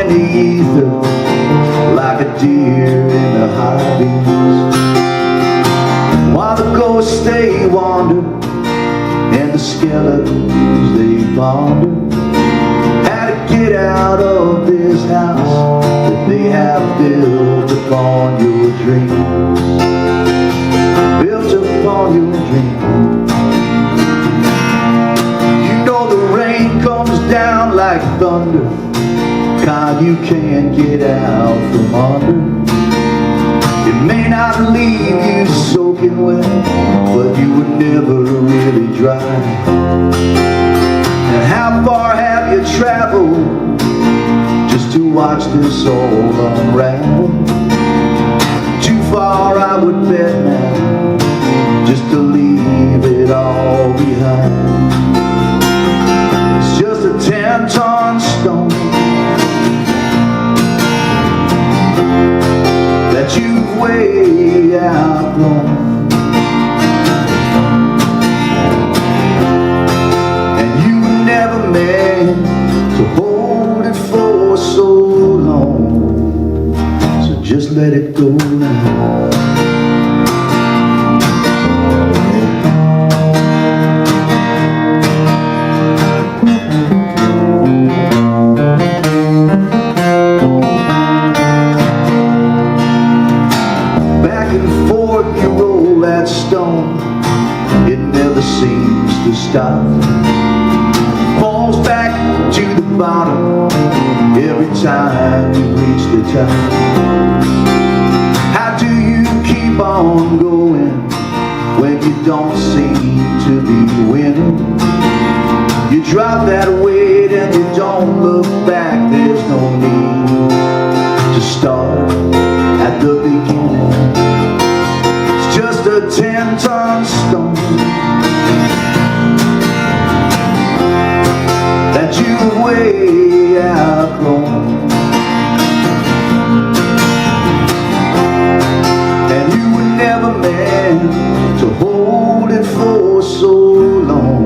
in the ether like a deer in the high beams. While the ghosts they wander and the skeletons they ponder how to get out of this house that they have built upon your dreams. Built upon your dreams. You know the rain comes down like thunder, God, you can't get out from under. It may not leave you soaking wet, but you were never really dry. And how far have you traveled just to watch this all unravel? Too far, I would bet now, just to leave it all behind. It's just a 10-ton stone that you've way outgrown, and you were never meant to hold it for so long. So just let it go now. You roll that stone, it never seems to stop. Falls back to the bottom every time you reach the top. How do you keep on going when you don't seem to be winning? You drop that weight and you don't look back. There's no need to start at the beginning. Just a 10-ton stone that you've way outgrown, and you were never meant to hold it for so long.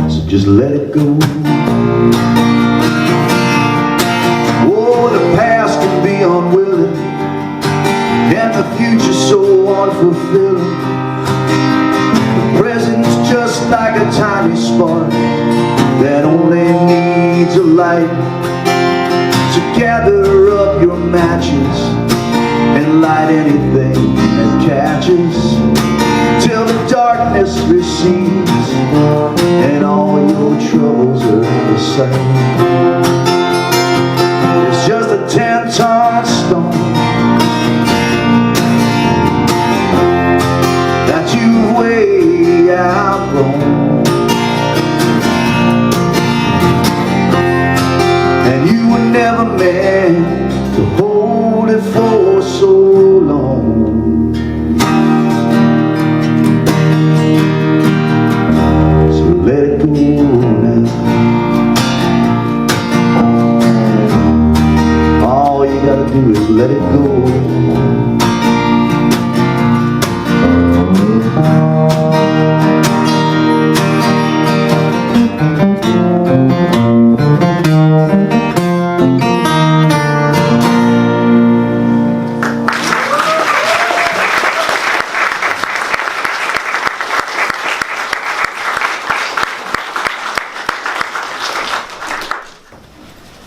So just let it go. Oh, the past can be unwilling, and the future so unfulfilling. The present's just like a tiny spark that only needs a light. So gather up your matches and light anything that catches, till the darkness recedes and all your troubles are out of sight. It's just a 10-ton stone way outgrown, and you were never meant to hold it for so long. So let it go now. All you gotta do is let it go.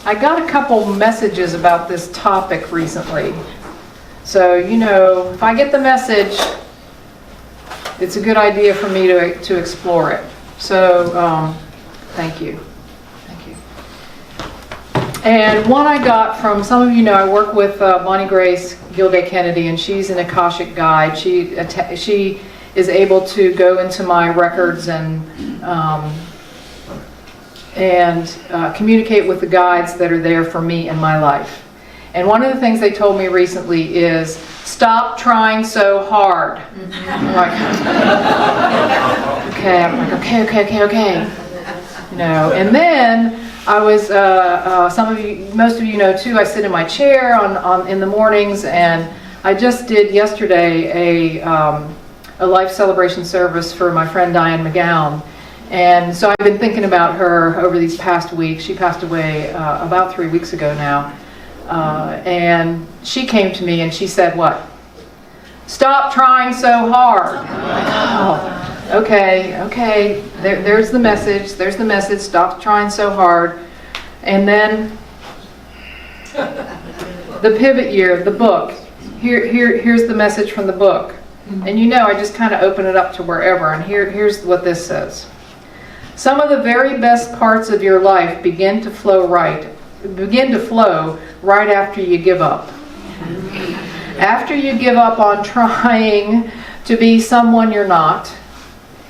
I got a couple messages about this topic recently. So, you know, if I get the message, it's a good idea for me to explore it. So, thank you. Thank you. And one I got from, some of you know, I work with Bonnie Grace Gilday Kennedy, and she's an Akashic guide. She is able to go into my records and communicate with the guides that are there for me in my life. And one of the things they told me recently is, stop trying so hard. I'm like, okay. You know, and then I was, most of you know too, I sit in my chair in the mornings, and I just did yesterday a life celebration service for my friend Diane McGowan. And so I've been thinking about her over these past weeks. She passed away about 3 weeks ago now. And she came to me and she said, what? Stop trying so hard. Oh, okay. There's the message. There's the message. Stop trying so hard. And then the pivot year, the book. Here's the message from the book. And I just kind of open it up to wherever. And here's what this says. Some of the very best parts of your life begin to flow right after you give up. After you give up on trying to be someone you're not,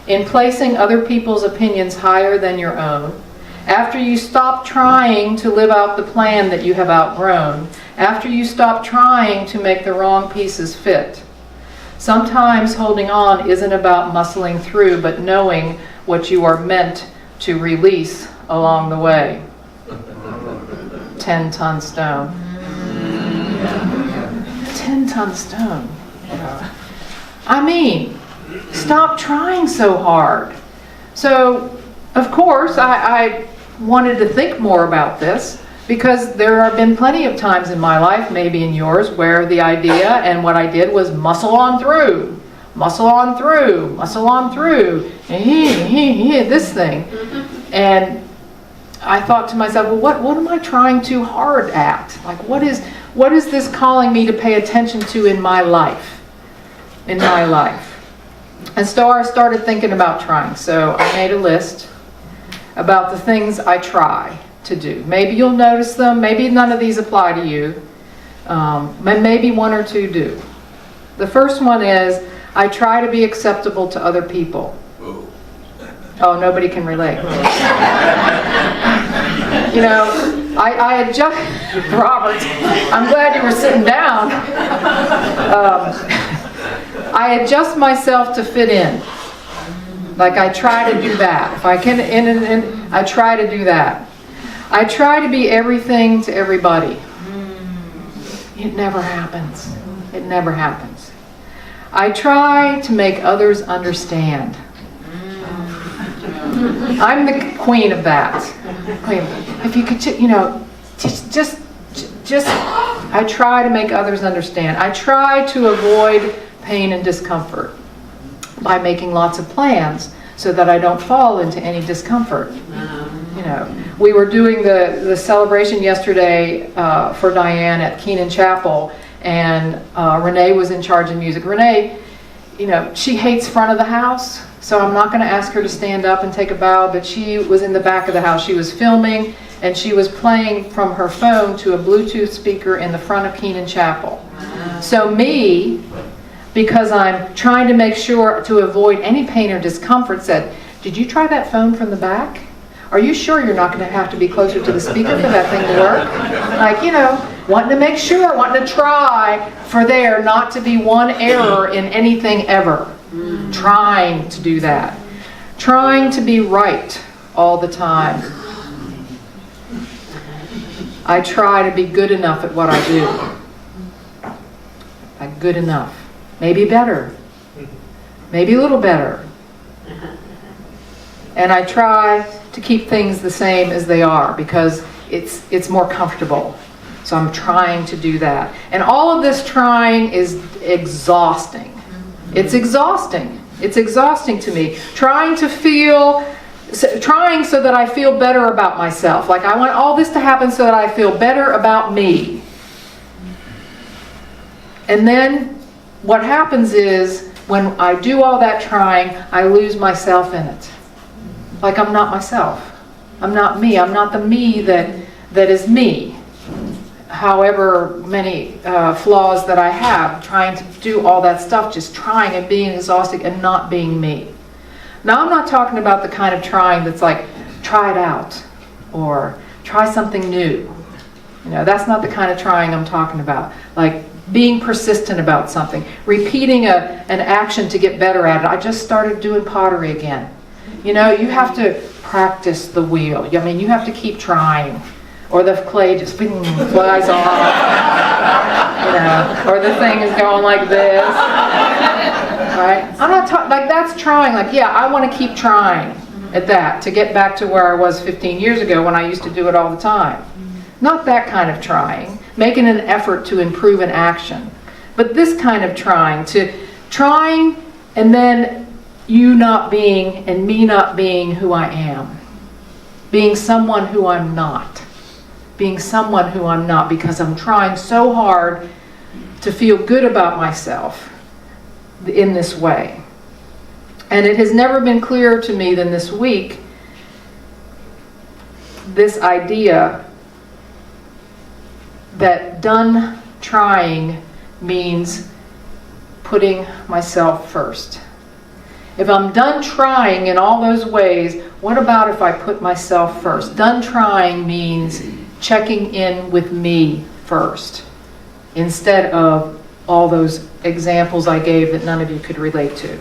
in placing other people's opinions higher than your own, after you stop trying to live out the plan that you have outgrown, after you stop trying to make the wrong pieces fit. Sometimes holding on isn't about muscling through, but knowing what you are meant to release along the way. 10-ton stone. 10-ton stone. I mean, stop trying so hard. So, of course, I wanted to think more about this because there have been plenty of times in my life, maybe in yours, where the idea and what I did was muscle on through, this thing. And I thought to myself, well, what am I trying too hard at? Like, what is this calling me to pay attention to in my life? And so I started thinking about trying. So I made a list about the things I try to do. Maybe you'll notice them. Maybe none of these apply to you. Maybe one or two do. The first one is, I try to be acceptable to other people. Oh, nobody can relate. I adjust, Robert, I'm glad you were sitting down. I adjust myself to fit in. Like I try to do that. If I can, I try to do that. I try to be everything to everybody. It never happens. It never happens. I try to make others understand. I'm the queen of that. If you could, just, I try to make others understand. I try to avoid pain and discomfort by making lots of plans so that I don't fall into any discomfort. We were doing the celebration yesterday for Diane at Keenan Chapel, and Renee was in charge of music. Renee, she hates front of the house, so I'm not going to ask her to stand up and take a bow, but she was in the back of the house. She was filming, and she was playing from her phone to a Bluetooth speaker in the front of Keenan Chapel. So me, because I'm trying to make sure to avoid any pain or discomfort, said, "Did you try that phone from the back? Are you sure you're not going to have to be closer to the speaker for that thing to work?" Wanting to make sure, wanting to try for there not to be one error in anything ever. Trying to do that. Trying to be right all the time. I try to be good enough at what I do. Like good enough. Maybe better. Maybe a little better. And I try to keep things the same as they are because it's more comfortable. So I'm trying to do that. And all of this trying is exhausting. It's exhausting. It's exhausting to me. Trying so that I feel better about myself. Like I want all this to happen so that I feel better about me. And then what happens is when I do all that trying, I lose myself in it. Like I'm not myself. I'm not me. I'm not the me that is me. However many flaws that I have, trying to do all that stuff, just trying and being exhausted and not being me. Now I'm not talking about the kind of trying that's like, try it out, or try something new. That's not the kind of trying I'm talking about. Like being persistent about something, repeating an action to get better at it. I just started doing pottery again. You have to practice the wheel. You have to keep trying. Or the clay just flies off, or the thing is going like this, right? I'm not talking, like that's trying, like, yeah, I want to keep trying. at that, to get back to where I was 15 years ago when I used to do it all the time. Not that kind of trying, making an effort to improve an action, but this kind of trying and then you not being and me not being who I am. Being someone who I'm not. Being someone who I'm not because I'm trying so hard to feel good about myself in this way. And it has never been clearer to me than this week, this idea that done trying means putting myself first. If I'm done trying in all those ways, what about if I put myself first? Done trying means checking in with me first, instead of all those examples I gave that none of you could relate to.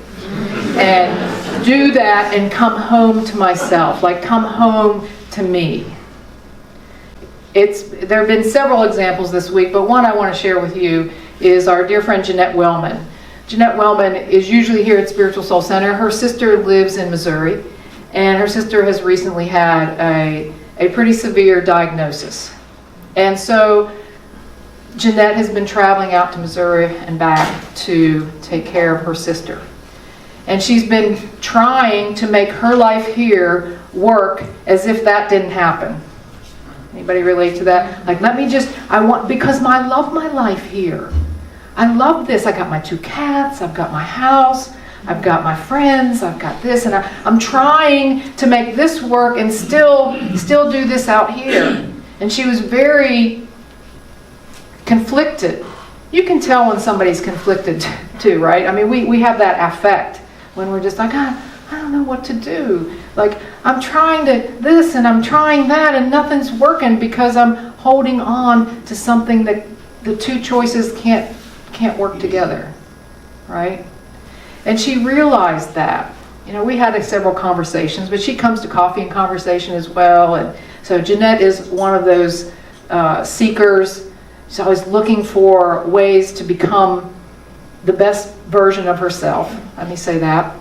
And do that and come home to myself, like come home to me. There have been several examples this week, but one I want to share with you is our dear friend Jeanette Wellman. Jeanette Wellman is usually here at Spiritual Soul Center. Her sister lives in Missouri, and her sister has recently had a pretty severe diagnosis. And so Jeanette has been traveling out to Missouri and back to take care of her sister. And she's been trying to make her life here work as if that didn't happen. Anybody relate to that? Like, because I love my life here. I love this. I got my 2 cats, I've got my house, I've got my friends, I've got this, and I'm trying to make this work and still do this out here. And she was very conflicted. You can tell when somebody's conflicted too, right? I mean, we have that affect when we're just like, I don't know what to do. Like, I'm trying this and I'm trying that and nothing's working because I'm holding on to something that the 2 choices can't work together, right? And she realized that. You know, we had several conversations, but she comes to coffee and conversation as well. And so Jeanette is one of those seekers. She's always looking for ways to become the best version of herself. Let me say that.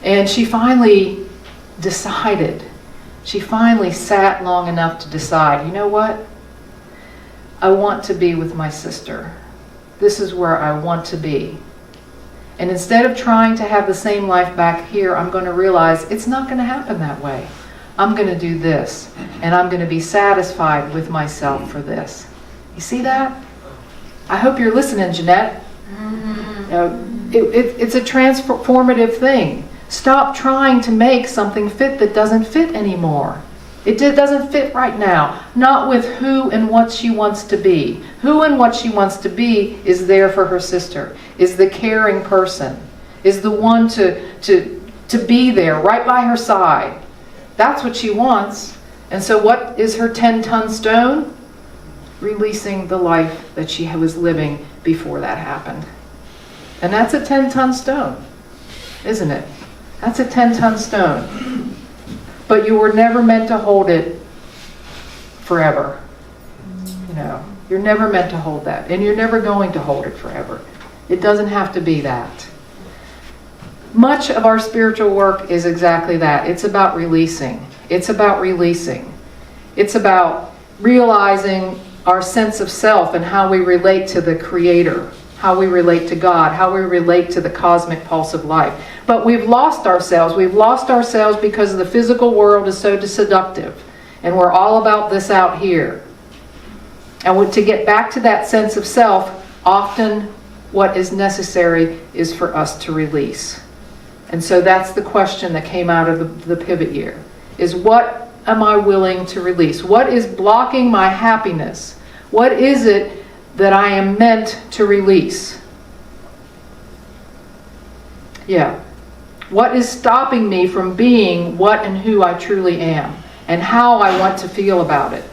And she finally decided. She finally sat long enough to decide, you know what? I want to be with my sister. This is where I want to be. And instead of trying to have the same life back here, I'm going to realize it's not going to happen that way. I'm going to do this, and I'm going to be satisfied with myself for this. You see that? I hope you're listening, Jeanette. It's a transformative thing. Stop trying to make something fit that doesn't fit anymore. It doesn't fit right now. Not with who and what she wants to be. Who and what she wants to be is there for her sister, is the caring person, is the one to be there right by her side. That's what she wants. And so what is her 10-ton stone? Releasing the life that she was living before that happened. And that's a 10-ton stone, isn't it? That's a 10-ton stone. But you were never meant to hold it forever. You know, you're never meant to hold that. And you're never going to hold it forever. It doesn't have to be that. Much of our spiritual work is exactly that. It's about releasing. It's about releasing. It's about realizing our sense of self and how we relate to the Creator, how we relate to God, how we relate to the cosmic pulse of life. But we've lost ourselves. We've lost ourselves because the physical world is so seductive. And we're all about this out here. And to get back to that sense of self, often what is necessary is for us to release. And so that's the question that came out of the pivot year, is what am I willing to release? What is blocking my happiness? What is it that I am meant to release? Yeah. What is stopping me from being what and who I truly am and how I want to feel about it?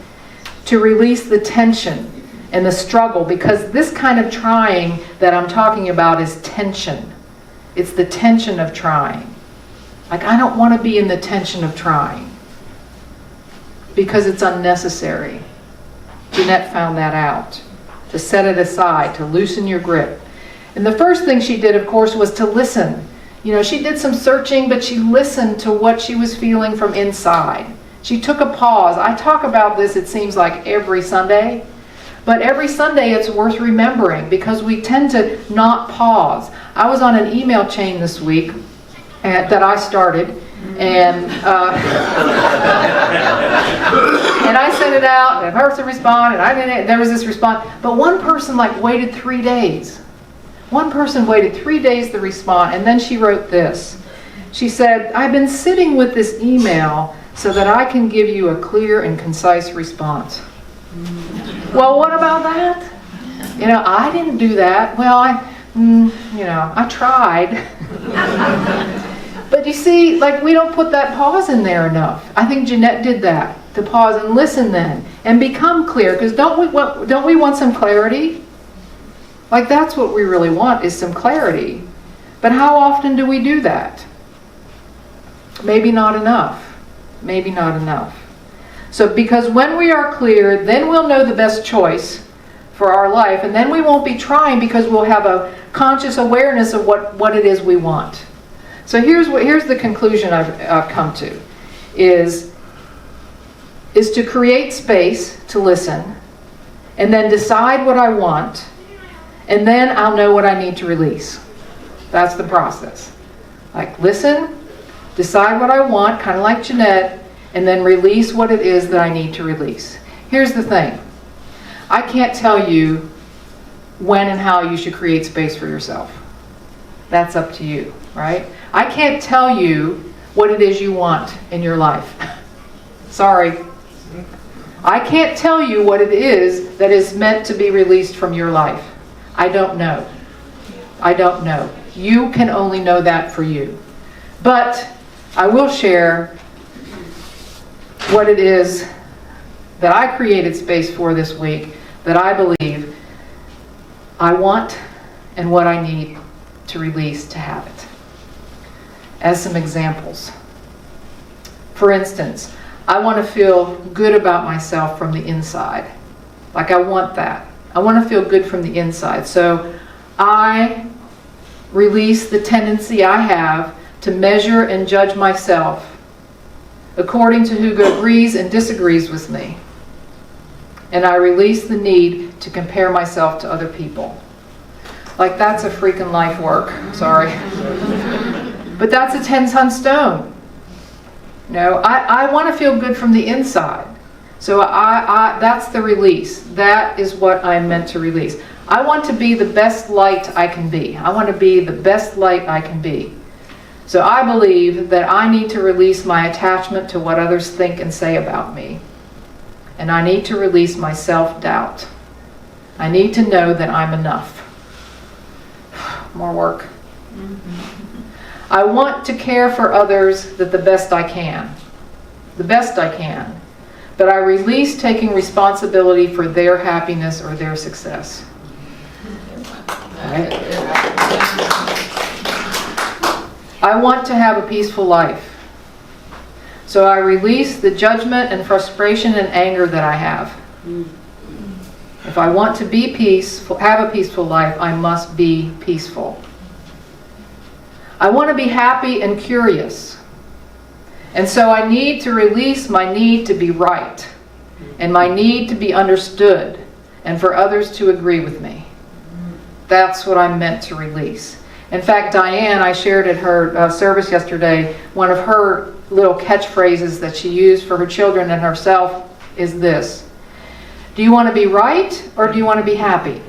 To release the tension and the struggle, because this kind of trying that I'm talking about is tension. It's the tension of trying. Like, I don't want to be in the tension of trying because it's unnecessary. Jeanette found that out. To set it aside, to loosen your grip. And the first thing she did, of course, was to listen. She did some searching, but she listened to what she was feeling from inside. She took a pause. I talk about this, it seems like, every Sunday. But every Sunday it's worth remembering because we tend to not pause. I was on an email chain this week that I started, and and I sent it out, and a person responded, and there was this response. But one person waited 3 days. One person waited 3 days to respond, and then she wrote this. She said, "I've been sitting with this email so that I can give you a clear and concise response." Well, what about that? I didn't do that. Well, I tried. But you see, we don't put that pause in there enough. I think Jeanette did that, to pause and listen then, and become clear, because don't we want some clarity? That's what we really want, is some clarity. But how often do we do that? Maybe not enough. Maybe not enough. So because when we are clear, then we'll know the best choice for our life, and then we won't be trying because we'll have a conscious awareness of what it is we want. So here's the conclusion I've come to, is to create space to listen, and then decide what I want, and then I'll know what I need to release. That's the process. Listen, decide what I want, kind of like Jeanette, and then release what it is that I need to release. Here's the thing. I can't tell you when and how you should create space for yourself. That's up to you, right? I can't tell you what it is you want in your life. Sorry. I can't tell you what it is that is meant to be released from your life. I don't know. I don't know. You can only know that for you. But I will share what it is that I created space for this week, that I believe I want and what I need to release to have it. As some examples. For instance, I want to feel good about myself from the inside. I want that. I want to feel good from the inside. So I release the tendency I have to measure and judge myself according to who agrees and disagrees with me. And I release the need to compare myself to other people. That's a freaking life work. Sorry. But that's a 10-ton stone. I want to feel good from the inside. So that's the release. That is what I'm meant to release. I want to be the best light I can be. I want to be the best light I can be. So I believe that I need to release my attachment to what others think and say about me. And I need to release my self-doubt. I need to know that I'm enough. More work. I want to care for others the best I can. The best I can. But I release taking responsibility for their happiness or their success. Right? I want to have a peaceful life. So I release the judgment and frustration and anger that I have. If I want to be peaceful, have a peaceful life, I must be peaceful. I want to be happy and curious. And so I need to release my need to be right and my need to be understood and for others to agree with me. That's what I'm meant to release. In fact, Diane, I shared at her service yesterday, one of her little catchphrases that she used for her children and herself is this: do you want to be right or do you want to be happy?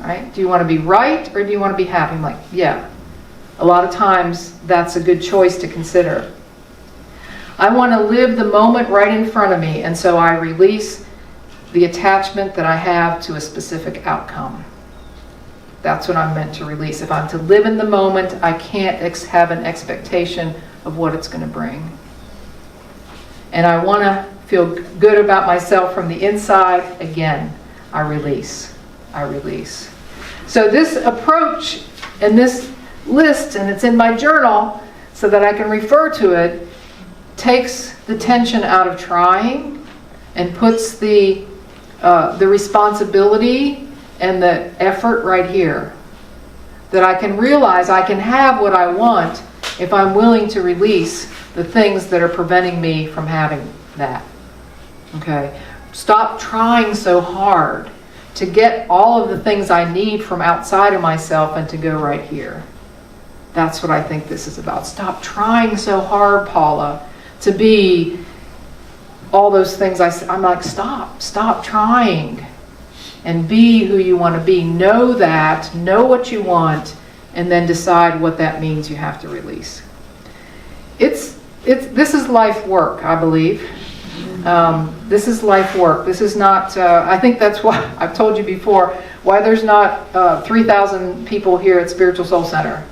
Right? Do you want to be right or do you want to be happy? I'm like, yeah. A lot of times that's a good choice to consider. I want to live the moment right in front of me, and so I release the attachment that I have to a specific outcome. That's what I'm meant to release. If I'm to live in the moment, I can't have an expectation of what it's going to bring. And I want to feel good about myself from the inside. Again, I release. I release. So this approach and this list, and it's in my journal so that I can refer to it, takes the tension out of trying and puts the responsibility and the effort right here. that I can realize I can have what I want if I'm willing to release the things that are preventing me from having that. Okay? Stop trying so hard to get all of the things I need from outside of myself and to go right here. That's what I think this is about. Stop trying so hard, Paula, to be all those things. I'm like, stop trying and be who you want to be. Know that, know what you want, and then decide what that means you have to release. This is life work, I believe. This is life work. This is not, I think that's why I've told you before, why there's not 3,000 people here at Spiritual Soul Center.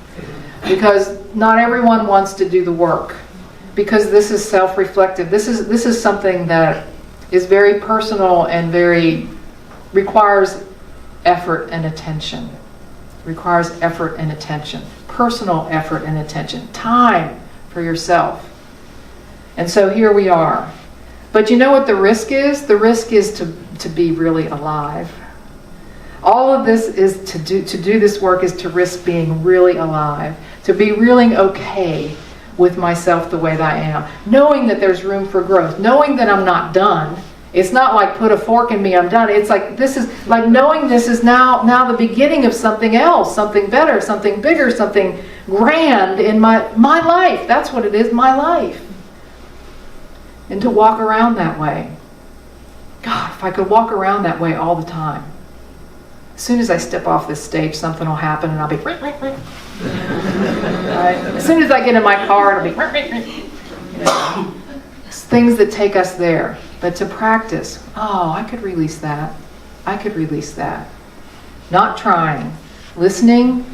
Because not everyone wants to do the work. Because this is self-reflective. This is something that is very personal and requires effort and attention. Requires effort and attention. Personal effort and attention. Time for yourself. And so here we are. But you know what the risk is? The risk is to be really alive. All of this is to do this work is to risk being really alive. To be really okay with myself the way that I am. Knowing that there's room for growth. Knowing that I'm not done. It's not like put a fork in me, I'm done. It's like this is like knowing this is now the beginning of something else, something better, something bigger, something grand in my life. That's what it is, my life. And to walk around that way. God, if I could walk around that way all the time. As soon as I step off this stage, something will happen and I'll be right? As soon as I get in my car, it'll be It's things that take us there. But to practice, I could release that. I could release that. Not trying. Listening,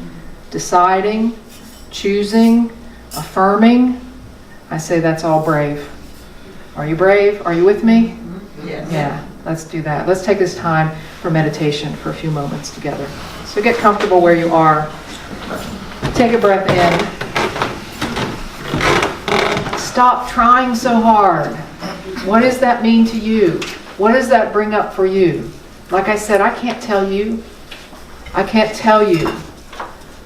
deciding, choosing, affirming. I say that's all brave. Are you brave? Are you with me? Yes. Yeah, let's do that. Let's take this time for meditation for a few moments together. So get comfortable where you are. Take a breath in. Stop trying so hard. What does that mean to you? What does that bring up for you? Like I said, I can't tell you. I can't tell you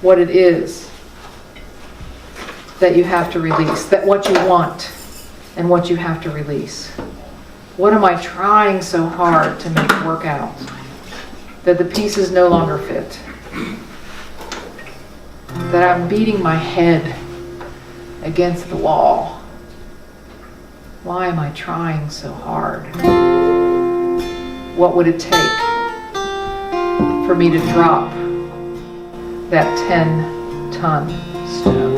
what it is that you have to release, that what you want and what you have to release. What am I trying so hard to make work out? That the pieces no longer fit. That I'm beating my head against the wall. Why am I trying so hard? What would it take for me to drop that 10-ton stone?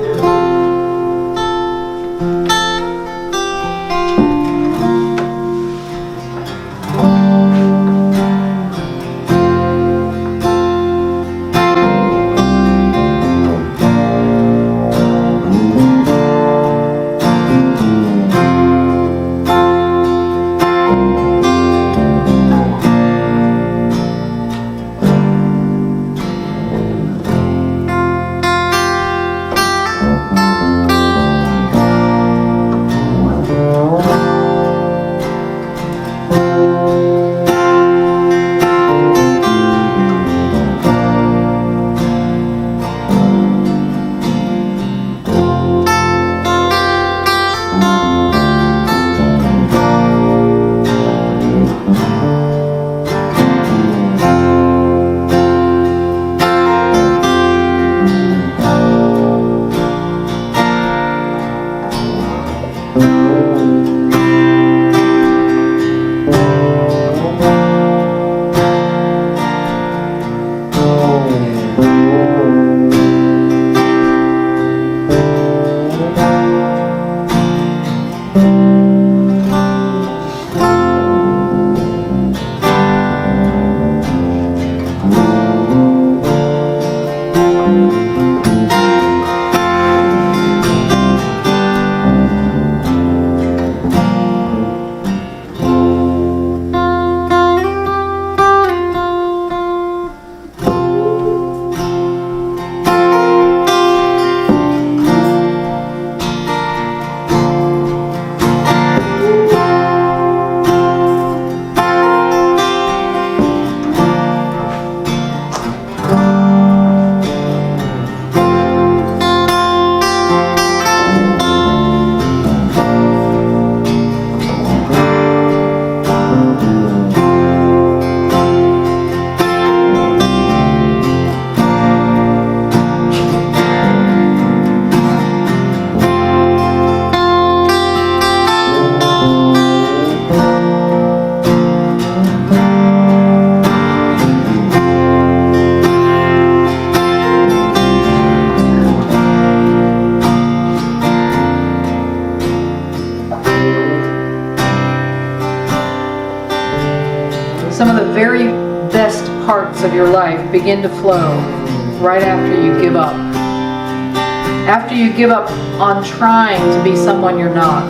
Some of the very best parts of your life begin to flow right after you give up. After you give up on trying to be someone you're not,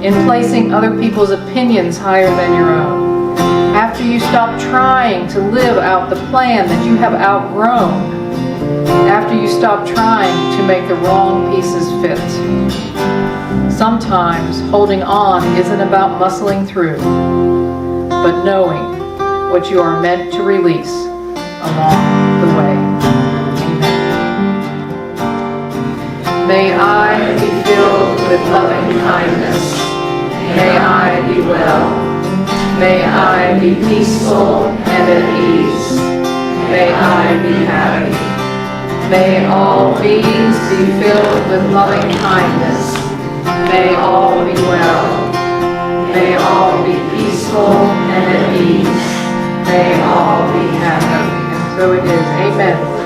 in placing other people's opinions higher than your own. After you stop trying to live out the plan that you have outgrown. After you stop trying to make the wrong pieces fit. Sometimes holding on isn't about muscling through, but knowing what you are meant to release along the way. Amen. May I be filled with loving kindness. May I be well. May I be peaceful and at ease. May I be happy. May all beings be filled with loving kindness. May all be well. May all be peaceful and at ease. May all be happy. And so it is. Amen.